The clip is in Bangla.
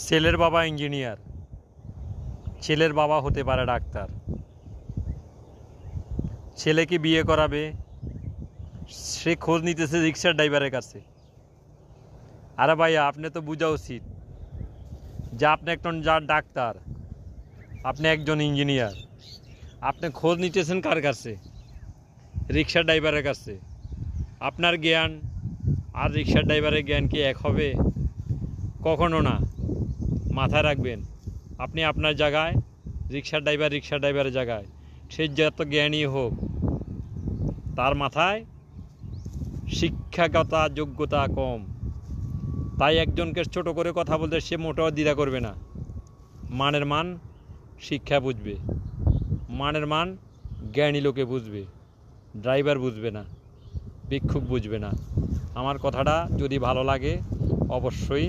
ছেলের বাবা ইঞ্জিনিয়ার, ছেলের বাবা হতে পারে ডাক্তার। ছেলেকে বিয়ে করাবে, সে খোঁজ নিতেছে রিক্সার ড্রাইভারের কাছে। আরে ভাইয়া, আপনি তো বোঝা উচিত যে আপনি একজন যার ডাক্তার, আপনি একজন ইঞ্জিনিয়ার, আপনি খোঁজ নিতেছেন কার কাছে? রিক্সার ড্রাইভারের কাছে। আপনার জ্ঞান আর রিক্সার ড্রাইভারের জ্ঞান কি এক হবে? কখনো না। মাথায় রাখবেন, আপনি আপনার জায়গায়, রিক্সার ড্রাইভারের জায়গায়। সে যত জ্ঞানী হোক, তার মাথায় শিক্ষাগত যোগ্যতা কম। তাই একজনকে ছোট করে কথা বলতে সে মোটেও দ্বিধা করবে না। মানের মান শিক্ষা বুঝবে, মানের মান জ্ঞানী লোকে বুঝবে, ড্রাইভার বুঝবে না, ভিক্ষুক বুঝবে না। আমার কথাটা যদি ভালো লাগে অবশ্যই